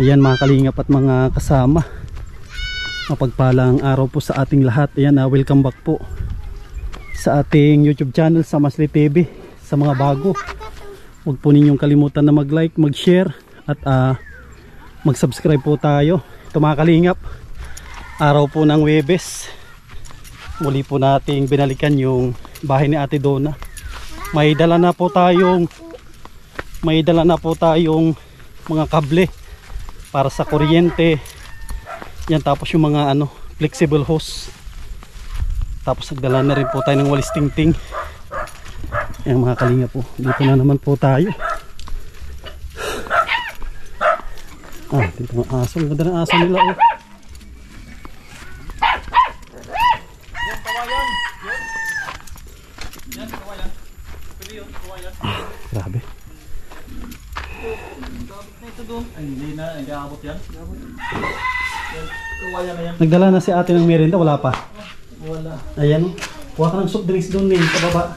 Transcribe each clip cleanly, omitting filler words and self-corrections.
Ayan mga kalingap at mga kasama, mapagpalang araw po sa ating lahat. Ayan, welcome back po sa ating YouTube channel, Samasli TV. Sa mga bago, huwag po ninyong kalimutan na mag-like, mag-share at mag-subscribe po tayo. Ito mga kalingap, araw po ng Huwebes, muli po nating binalikan yung bahay ni Ate Donna. May dala na po tayong mga kable para sa kuryente. Yan, tapos yung mga flexible hose. Tapos nagdala na rin po tayo ng walis tingting. Yan mga kalinga po, dito na naman po tayo. Dito ang aso, ganda ng aso nila oh. Grabe. Hindi na, hindi aabot yan. Nagdala na si ate ng merienda, wala pa? Wala. Ayan, kuha ka ng soft drinks doon sa baba.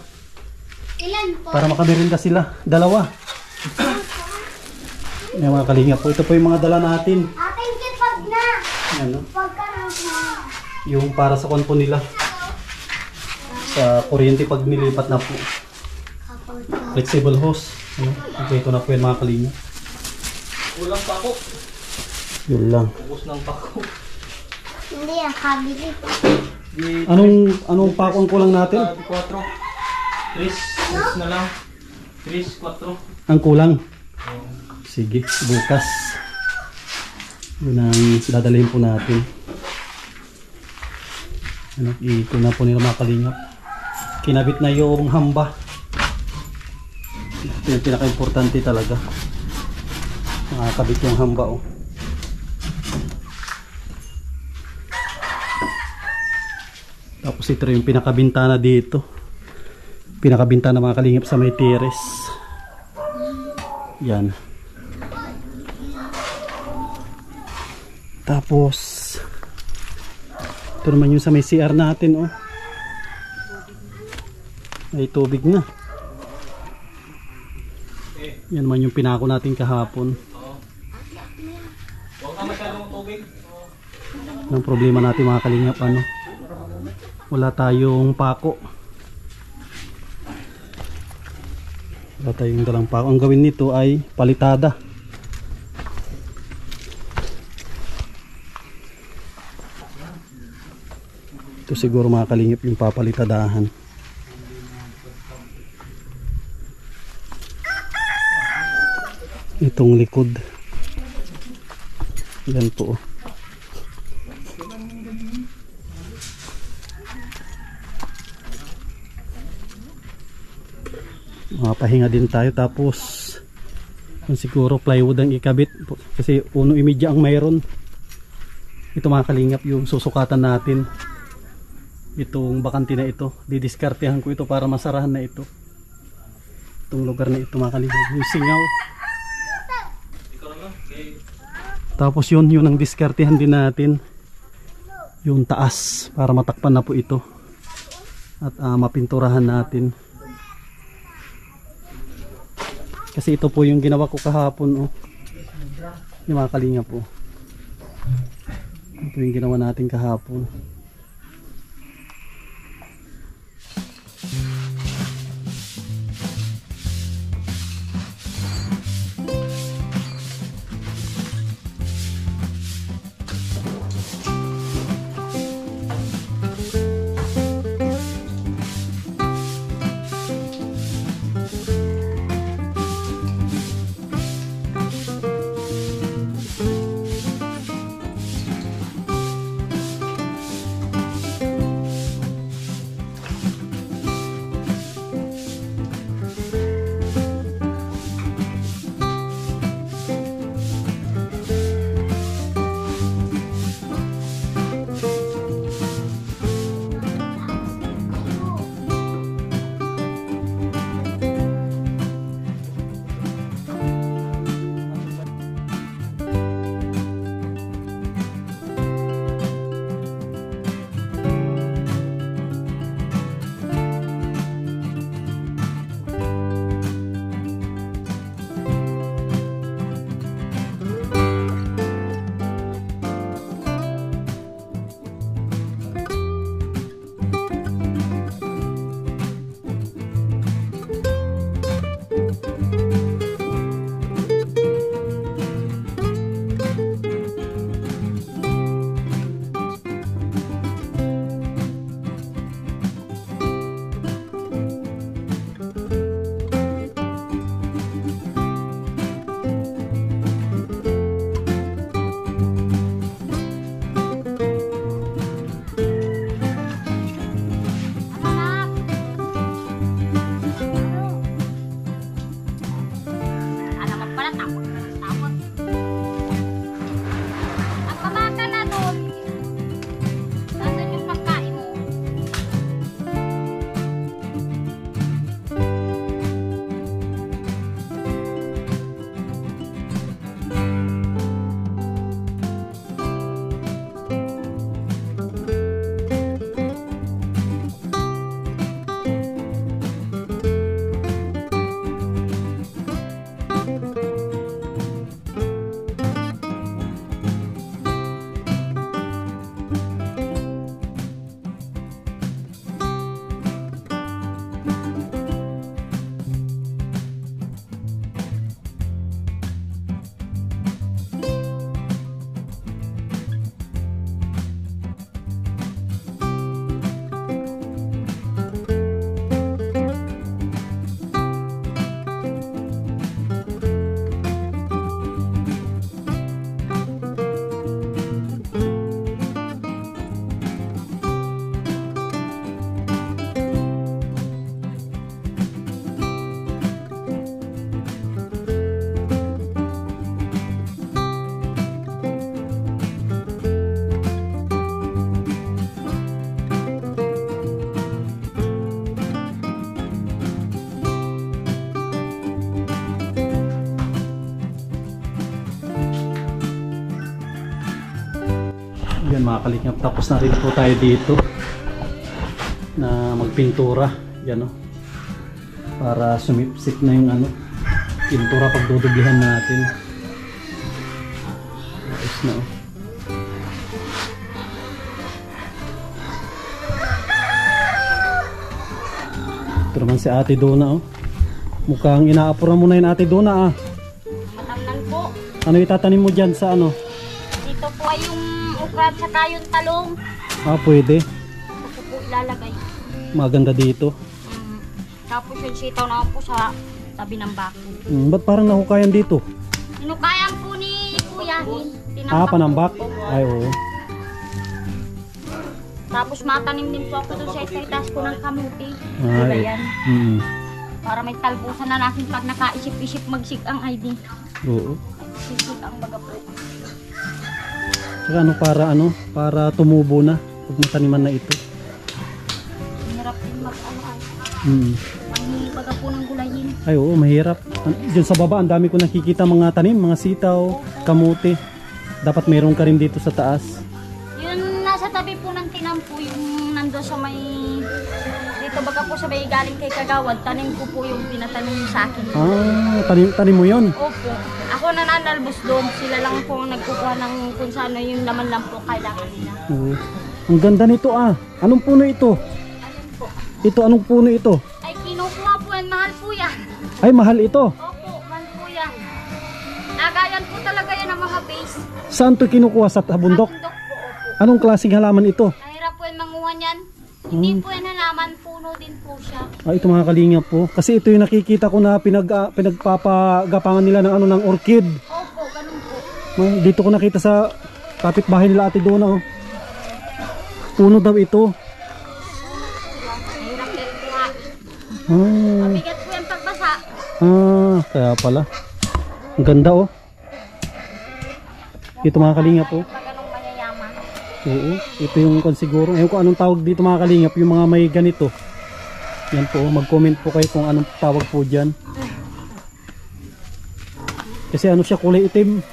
Ilan po? Para makamerinda sila, dalawa. Ayan mga kalinga po, ito po yung mga dala natin. Ating kipag na. Ayan, no? Pagkarang na. Yung para sa kwan po nila, sa kuryente pag nilipat na po. Flexible hose. Okay, ito na po yung mga kalinga. Kulang pa ako. Yun lang. Ubus ng pako. Hindi, ang kabili. Anong pako ang kulang natin? 4. 3 na lang. 3, 4. Ang kulang? Sige, bukas. Yun ang dadalhin po natin. Ito na po nila mga kalingap. Kinabit na yung hamba. Ito yung pinaka-importante talaga. Nakakabit yung hamba oh. Tapos ito yung pinakabintana dito. Pinakabintana mga kalingap sa may terrace. Yan. Tapos ito naman yung sa may CR natin oh. May tubig na. Yan naman yung pinako natin kahapon. Huwag na masyadong tubig. Ang problema natin mga kalingap, wala tayong pako. Wala tayong dalang pako. Ang gawin nito ay palitada. Ito siguro mga kalingap yung papalitadahan. Itong likod. Yan po. Pahinga din tayo, tapos siguro plywood ang ikabit kasi 1.5 ang mayroon. Ito mga kalingap yung susukatan natin. Itong bakante na ito, didiskartehan ko ito para masarahan na ito. Itong lugar na ito mga kalingap, yung singaw. Tapos yun ang diskartehan din natin, yung taas para matakpan na po ito at mapinturahan natin. Kasi ito po yung ginawa ko kahapon oh. Yung mga kalinga po, ito yung ginawa natin kahapon. Yan mga kalingap, tapos na rin po tayo dito na magpintura. Yan o. Para sumipsip na yung ano, pintura pag dudublihan natin. Tapos na o. Ito naman si Ate Dona oh. Mukhang inaapuran mo na yun Ate Dona ah. Matamnan po. Ano itatanim mo dyan sa ano? Dito po ay yung ukrat saka yung talong. Ah pwede. Ito po ilalagay. Maganda dito. Tapos yung sitaw naman po sa tabi ng bako. Ba't parang nahukayan dito? Sinukayan po ni Kuya. Ah panambak? Ay oo. Tapos matanim din po ako doon sa itaas ko ng kamuti. Ay, Diba yan? Para may talbusan na natin pag nakaisip-isip magsig-ang ID. oo. Sisig ang baga po. Tsaka para tumubo na pag mataniman na ito. Hirap din mag-ano ay. Baga po ng gulayin. Ay oo, mahirap. Diyan sa baba, ang dami ko nakikita mga tanim, mga sitaw, kamote. Dapat meron ka rin dito sa taas. Yun nasa tabi po ng tinampo yung nando sa may dito baga po sa may galing kay Kagawad. Tanim ko po yung pinatanim sa akin. Ah, tanim mo yun? Opo. Ako nananalbos doon. Sila lang po nagkukuha ng kung saan yung laman lang po kailangan nila. Oo. Ang ganda nito ah. Anong puno ito? Ayun po. Ito, anong puno ito? Ay kinukuha po yan. Mahal po yan. Ay, mahal ito. Opo, mahal po yan. Nagayan po talaga yan ang mga base. Saan to kinukuha? Sa bundok? Bundok po, opo. Anong klaseng halaman ito? Nahirap po yan manguha niyan. Hindi po yan halaman. Puno din po siya. Ah, ito mga kalingap po. Kasi ito yung nakikita ko na pinagpapagapangan nila ng ng orchid. Opo, ganun po. Dito ko nakita sa kapitbahay nila Ate Dona. Oh. Puno daw ito. Nahirap din kuhain. Ah, Mabigat po yan pagbasa. kaya pala. Ang ganda oh. Ito mga kalingap po. Pag anong mayayaman. Oo, ito yung siguro. Ewan ko anong tawag dito mga kalingap, yung mga may ganito. Yan po, mag-comment po kayo kung anong tawag po dyan. Kasi ano siya, kulay itim.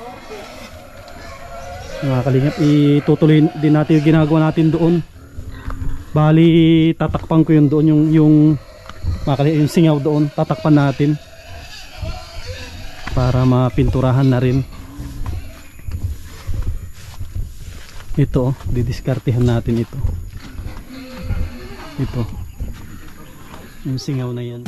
Mga kalingap, itutuloy din natin yung ginagawa natin doon. Bali, tatakpan ko yun doon, yung singaw doon, tatakpan natin. Para mapinturahan na rin. Ito, didiskartehan natin ito. Ito. Yung singaw na yan.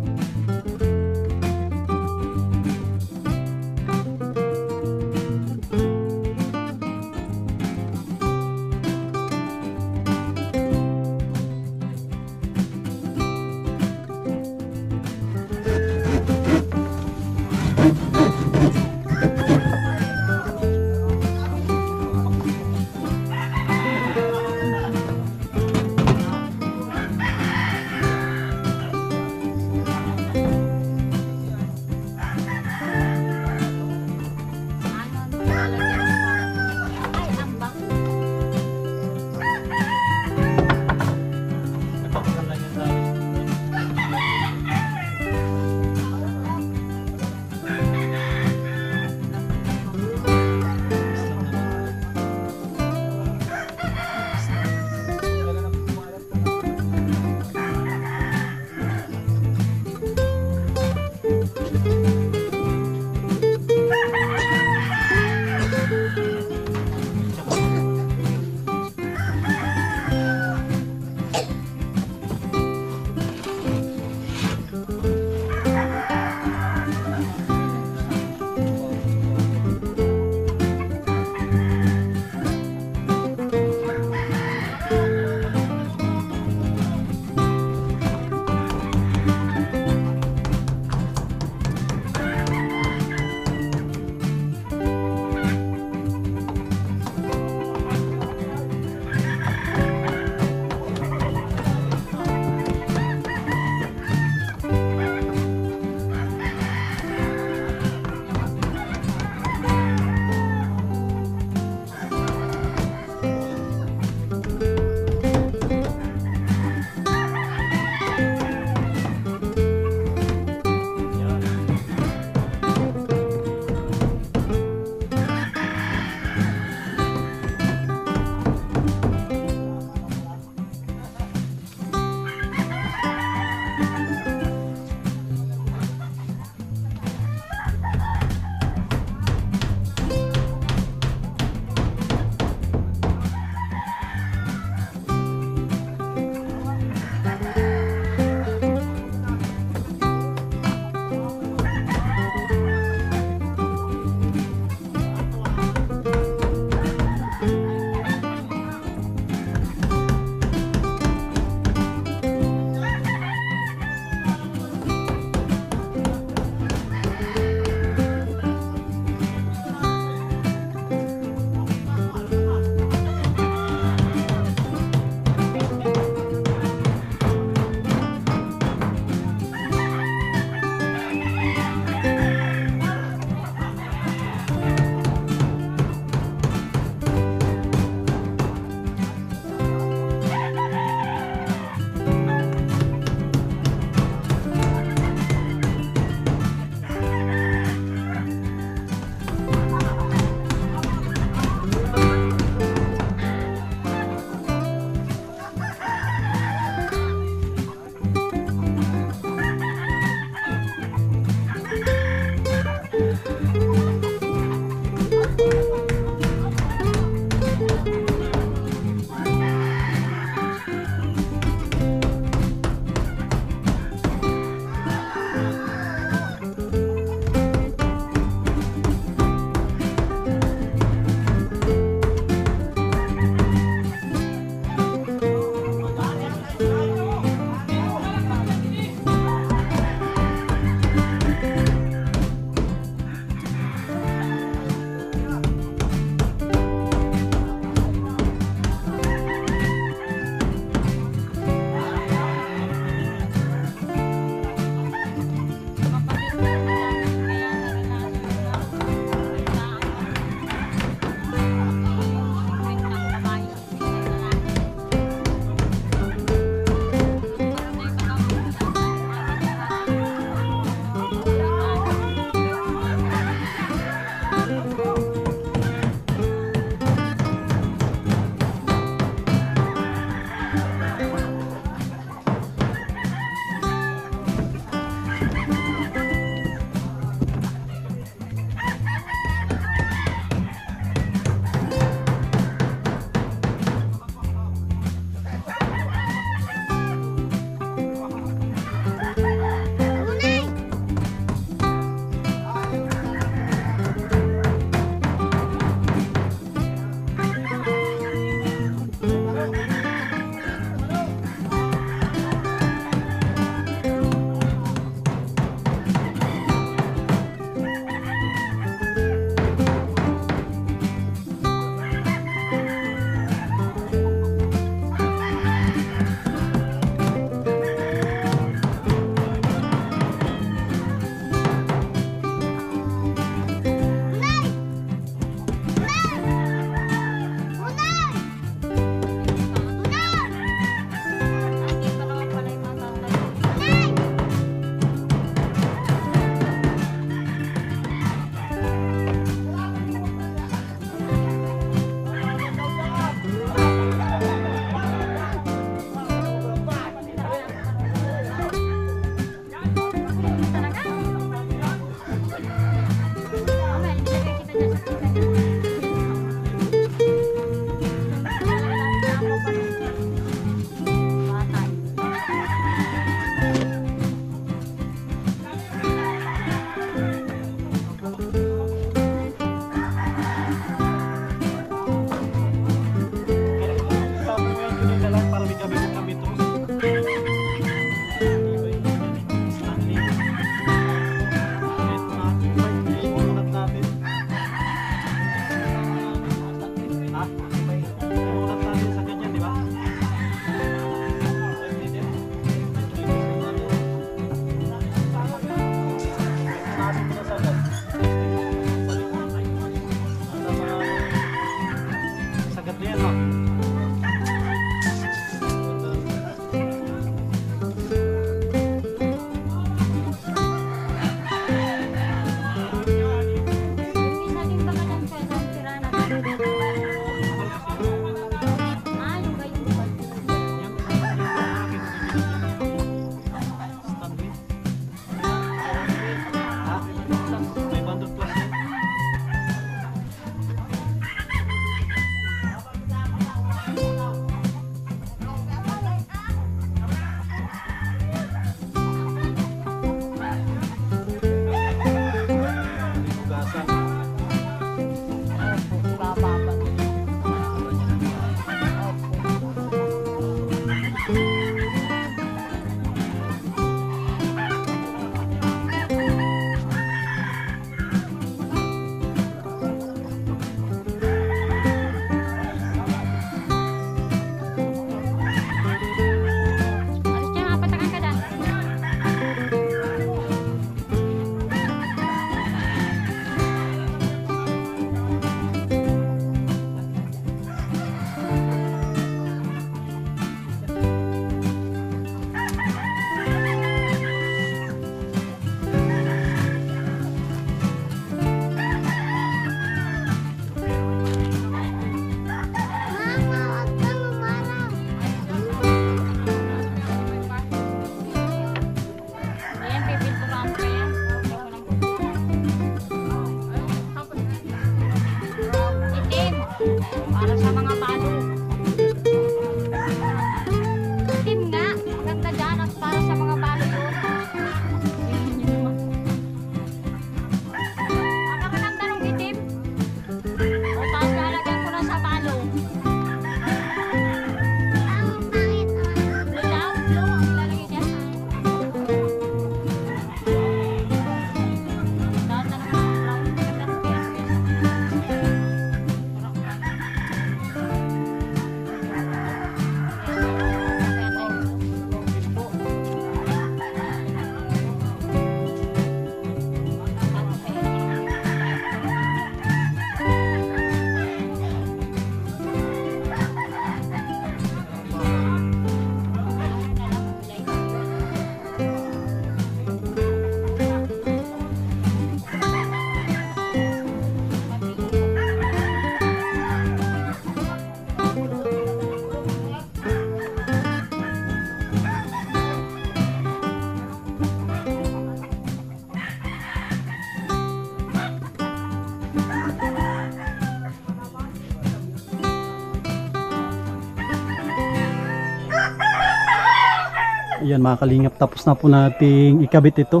Ayan mga kalingap, tapos na po nating ikabit ito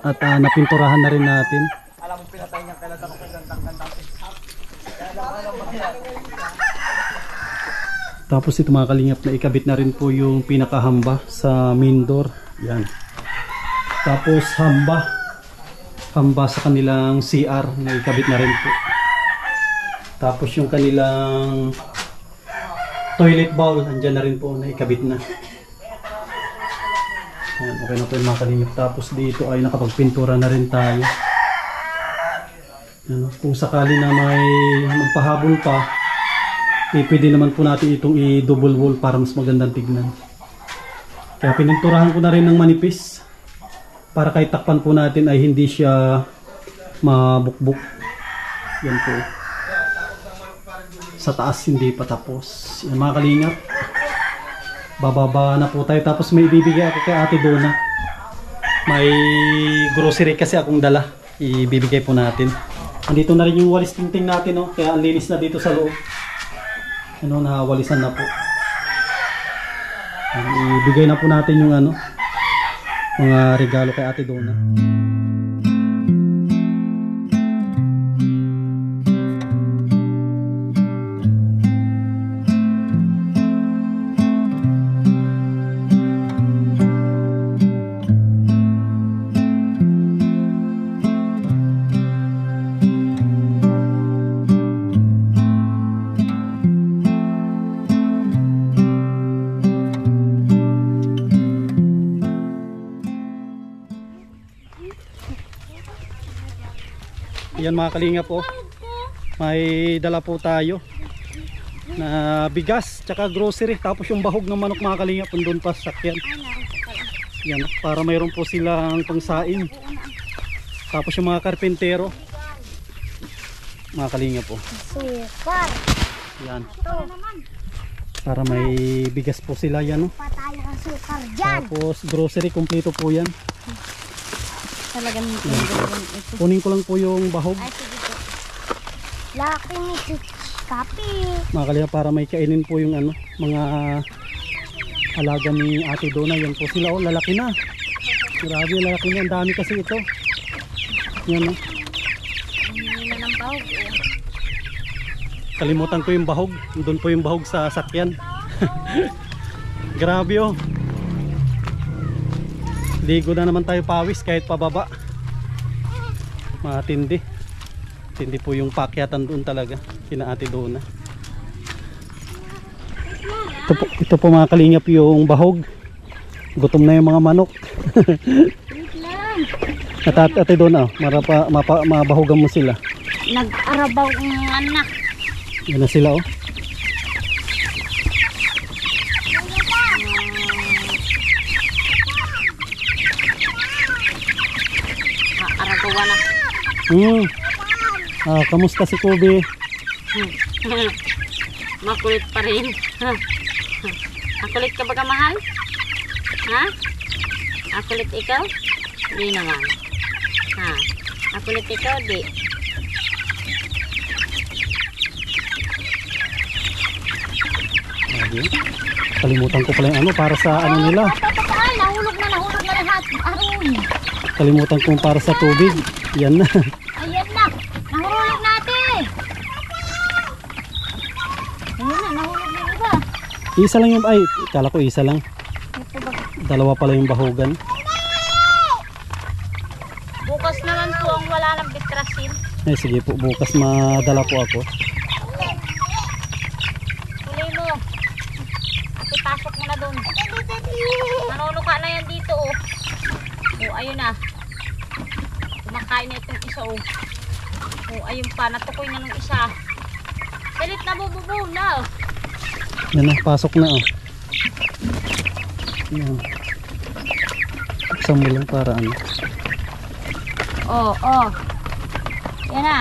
at napinturahan na rin natin. Tapos ito mga kalingap, na ikabit na rin po yung pinakahamba sa main door. Yan. Tapos hamba sa kanilang CR na ikabit na rin po. Tapos yung kanilang toilet bowl, andyan na rin po na ikabit na. Yan, okay na po yung mga kalingap. Tapos dito ay nakapagpintura na rin tayo. Yan, kung sakali na may magpahabol pa, pwede naman po natin itong i-double wall para mas magandang tignan. Kaya pininturahan ko na rin ng manipis para kahit takpan po natin ay hindi siya mabukbuk. Yan po. Sa taas hindi pa tapos. Yan mga kalingap. Bababa na po tayo. Tapos may ibibigay ako kay Ate Donna. May grocery kasi akong dala. Ibibigay po natin. Andito na rin yung walis tingting natin. Oh. Kaya ang linis na dito sa loob. Ano, nawalisan na po. Ibigay na po natin yung mga regalo kay Ate Donna. Yan mga kalingap po, may dala po tayo na bigas tsaka grocery, tapos yung bahog ng manok mga kalingap doon pa sa sakyan. Yan, para mayroon po silang pangsaing. Tapos yung mga karpentero mga kalingap po, Sukar. yan, para may bigas po sila. Yan, Patay ang sukar dyan. tapos grocery kompleto po yan. Talagang ito. Kunin ko lang po yung bahog Ay, sige po. Laki ni Kapi. mga kalingap, para may kainin po yung mga alaga ni Ate Donna. Yan po sila, lalaki na. Grabe, lalaki na. Ang dami kasi ito. Yan, Hindi na ng bahog. kalimutan ko yung bahog. Doon po yung bahog sa sakyan. Grabe oh. Ligo na naman tayo pawis kahit pababa. Matindi. Tindi po yung pakyatan doon talaga kina Ate Donna. Ito po mga kalingap yung bahog. Gutom na yung mga manok. At Ate Donna, mabahogan mo sila. Nag-arabaw ang anak. Yan na sila oh. Aragawa na. Kamusta si Kobe? Makulit pa rin. Makulit ka ba kamahal? Ha? Makulit ikaw? Di naman. Ha? Makulit ikaw? Di. Kalimutan ko pala yung para sa nila. Ay, nahulog na lahat. Aroy. Kalimutan ko para sa tubig. Yan na. Ayan na. Nahulog natin. Ayan na, nahulog na iba. Isa lang yung, kala ko isa lang. Dalawa pala yung bahugan. Bukas naman po ang wala ng bitrasin. Sige po, bukas madala po ako. Tuloy mo. Ate, pasok mo na doon. Nanunuka na yan dito oh. Oh, ayun na. Kumakain na itong isa oh. Oh, ayun pa. Natukoy na ng isa. Salit na bububo na. Yan na, pasok na oh. Yan. Buksan mo lang para Oh, oh. Yan na.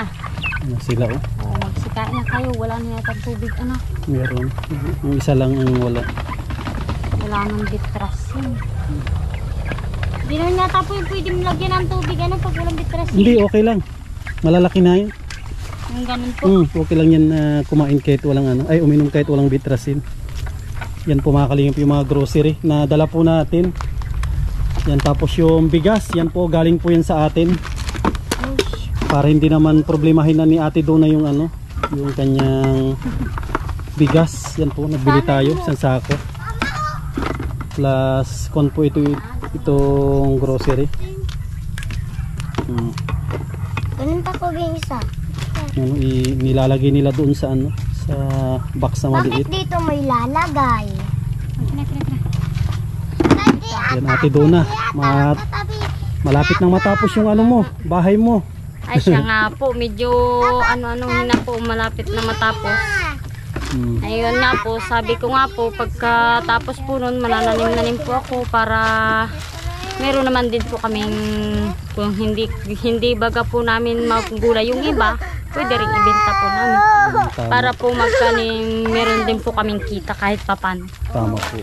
Yan sila oh. Oh, magsikain na kayo. Wala na yata tubig ano. Meron. Yung isa lang ang wala. Wala nang bitrasin. Hindi naman yata po yung pwede lagyan ng tubig ano pag walang bitrasin. Hindi, okay lang. Malalaki na yun. Yung ganun po. Okay lang yan na kumain kahit walang uminom kahit walang bitrasin. Yan po mga kalingap yung mga grocery na dala po natin. Yan, tapos yung bigas, yan po galing po yan sa atin. Para hindi naman problemahin na ni Ate Donna yung ano, yung kanyang bigas. Yan po, nagbili tayo isang sako. Plus kon po itong grocery. Ganun pa ko yung isa. Ano, nilalagay nila doon sa ano, sa box na maliit. Bakit dito may lalagay? Yan Ate Donna, malapit nang matapos yung ano mo, bahay mo. Ay siya nga po, medyo ano-ano na po, malapit na matapos. Ayun nga po, sabi ko nga po, pagkatapos po nun, manananim-nanim po ako para meron naman din po kaming, kung hindi baga po namin magulay yung iba, pwede rin ibenta po namin. Para po magkaning, meron din po kaming kita kahit papan. Tama po.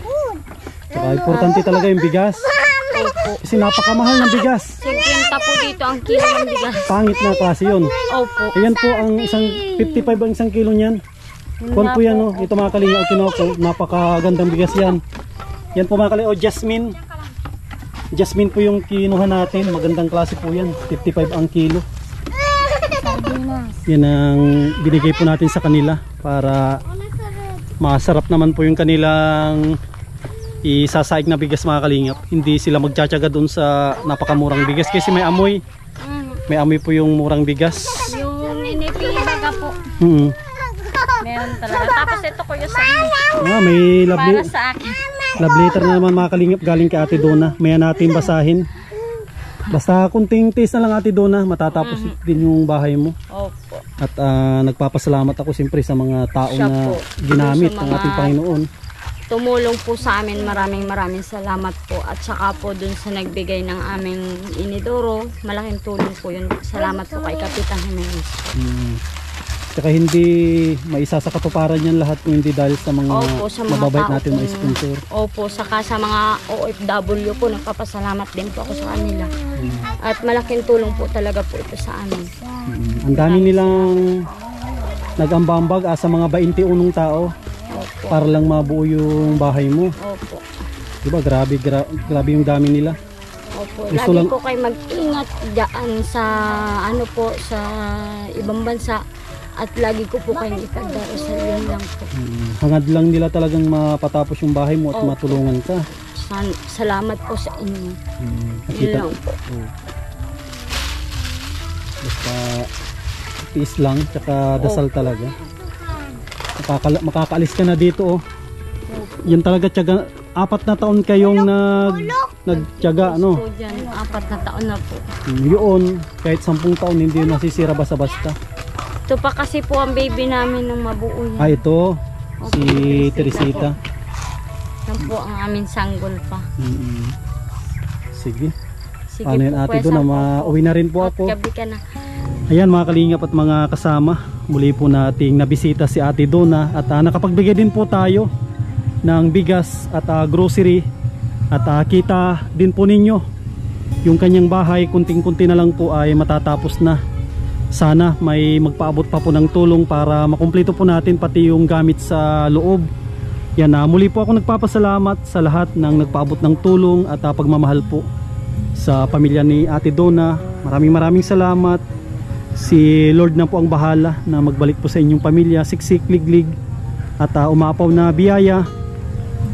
Saka importante talaga yung bigas. Opo. Kasi napakamahal ng bigas. 50 po dito ang kilo ng bigas. Pangit na klase yun. Opo. Ayan po ang isang 55 ang isang kilo niyan. Kung po yan, oh, ito mga kalinga, kinoko, napakagandang bigas yan. Yan po mga kalinga, Jasmine. Jasmine po yung kinuha natin, magandang klase po yan, 55 ang kilo. Yan ang binigay po natin sa kanila para masarap naman po yung kanilang isasaig na bigas mga kalingap. Hindi sila magtsatsaga doon sa napakamurang bigas kasi may amoy. May amoy po yung murang bigas. Yung inipibaga po. Meron talaga. Tapos ito ko yung sa May para sa akin. love letter na naman mga kalingap galing kay Ate Donna. Maya natin basahin. Basta kunting taste na lang Ate Donna, matatapos din yung bahay mo. Opo. At nagpapasalamat ako siyempre sa mga tao Siya na po. ginamit Sa ng mga ating Panginoon. Tumulong po sa amin, maraming salamat po. At saka po dun sa nagbigay ng aming inidoro, malaking tulong po yun. Salamat po kay Kapitan Jimenez. Tsaka hindi maisa sa katuparan yan lahat kung hindi dahil sa mga, sa mga mababait tao natin mga sponsor. Opo, saka sa mga OFW po, nagpapasalamat din po ako sa kanila. At malaking tulong po talaga po ito sa amin. Ang dami nilang nag-ambambag sa mga 21 tao. Opo. Para lang mabuo yung bahay mo. Opo. Diba? Grabe yung dami nila. Opo. Gusto Lagi lang- po kayo mag-ingat dyan sa ano po, sa ibang bansa. At lagi ko po kayong ipagdarasal, yun lang po. Hangad lang nila talagang mapatapos yung bahay mo at Opo. matulungan ka. Salamat po sa inyo. Yun Nakita, lang po. basta tiis lang, tsaka dasal talaga. Makakaalis ka na dito oh. Yan talaga tiyaga, 4 na taon kayong nagtiyaga ano. Po dyan, 4 na taon na po. Yun, kahit 10 taon hindi yun nasisira basta-basta. Ito pa kasi po ang baby namin nung mabuo yan. Ito, si Teresita. Yan po ang aming sanggol pa. Sige. Sige Paano yan po, Ate Kuya doon na Sam, mauwi na rin po At ako. gabi ka na. Ayan mga kalingap at mga kasama, muli po nating nabisita si Ate Donna at nakapagbigay din po tayo ng bigas at grocery at kita din po ninyo yung kanyang bahay, kunting-kunti na lang po ay matatapos na. Sana may magpaabot pa po ng tulong para makumpleto po natin pati yung gamit sa loob. Yan, muli po ako nagpapasalamat sa lahat ng nagpaabot ng tulong at pagmamahal po sa pamilya ni Ate Donna. Maraming salamat. Si Lord na po ang bahala na magbalik po sa inyong pamilya, siksik, liglig at umapaw na biyaya.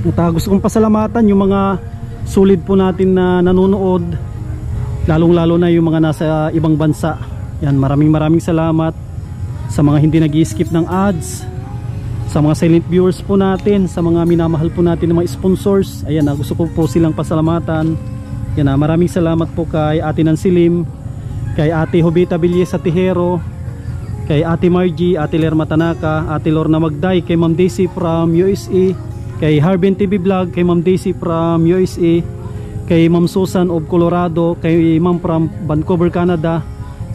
At gusto kong pasalamatan yung mga sulid po natin na nanonood, lalong-lalo na yung mga nasa ibang bansa. Yan, maraming salamat sa mga hindi nag-i-skip ng ads, sa mga silent viewers po natin, sa mga minamahal po natin ng mga sponsors. Ayan, gusto ko po silang pasalamatan. Yan, maraming salamat po kay Ate Nansilim, kay Ate Jovita Villes sa Tijero, kay Ate Margie, Ate Lerma Tanaka, Ate Lorna Magday, kay Ma'am Daisy from USA, kay Harbin TV Vlog, kay Ma'am Daisy from USA, kay Ma'am Susan of Colorado, kay Ma'am from Vancouver, Canada.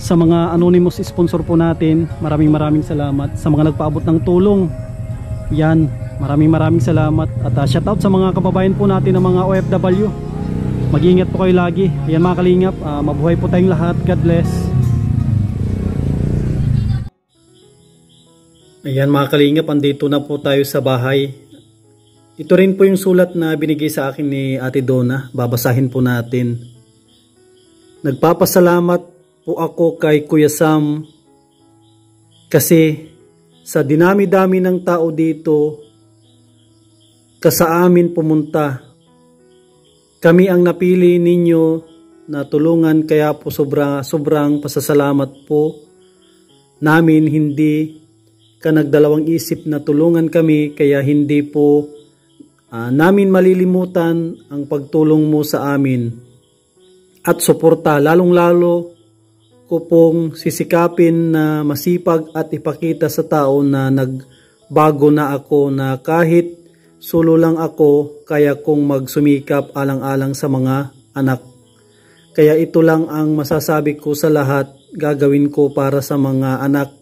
Sa mga anonymous sponsor po natin, maraming salamat. Sa mga nagpaabot ng tulong, yan, maraming salamat. At shout out sa mga kababayan po natin ng mga OFW. Mag-iingat po kayo lagi. Ayan mga kalingap, mabuhay po tayong lahat. God bless. Ayan mga kalingap, andito na po tayo sa bahay. Ito rin po yung sulat na binigay sa akin ni Ate Donna. Babasahin po natin. Nagpapasalamat po ako kay Kuya Sam kasi sa dinami-dami ng tao dito sa amin pumunta. Kami ang napili ninyo na tulungan, kaya po sobrang pasasalamat po namin. Hindi ka nagdalawang isip na tulungan kami, kaya hindi po namin malilimutan ang pagtulong mo sa amin at suporta. Lalong-lalo ko pong sisikapin na masipag at ipakita sa tao na nagbago na ako, na kahit solo lang ako, kaya kong magsumikap alang-alang sa mga anak. Kaya ito lang ang masasabi ko sa lahat, gagawin ko para sa mga anak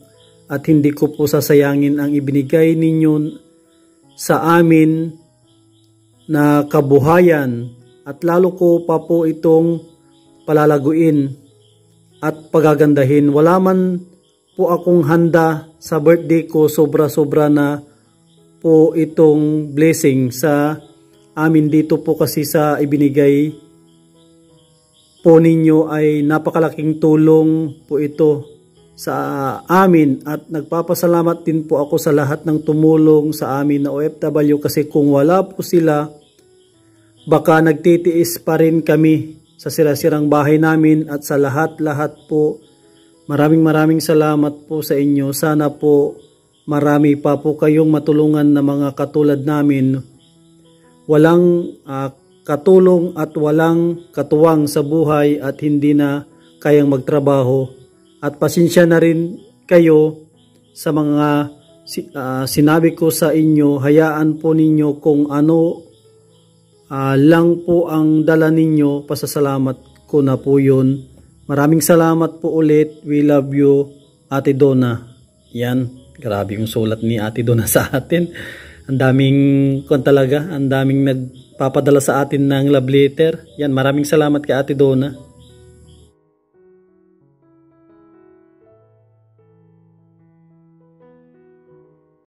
at hindi ko po sasayangin ang ibinigay ninyo sa amin na kabuhayan, at lalo ko pa po itong palalaguin at pagagandahin. Wala man po akong handa sa birthday ko, sobra-sobra na po itong blessing sa amin dito po, kasi sa ibinigay po ninyo ay napakalaking tulong po ito sa amin, at nagpapasalamat din po ako sa lahat ng tumulong sa amin na OFW, kasi kung wala po sila, baka nagtitiis pa rin kami sa sirasirang bahay namin. At sa lahat-lahat po, maraming salamat po sa inyo. Sana po marami pa po kayong matulungan na mga katulad namin. Walang katulong at walang katuwang sa buhay at hindi na kayang magtrabaho. At pasensya na rin kayo sa mga sinabi ko sa inyo. Hayaan po ninyo kung ano lang po ang dala ninyo. Pasasalamat ko na po yun. Maraming salamat po ulit. We love you, Ate Donna. Yan, grabe yung sulat ni Ate Donna sa atin. Ang daming talaga, ang daming nagpapadala sa atin ng love letter. Yan, maraming salamat kay Ate Donna.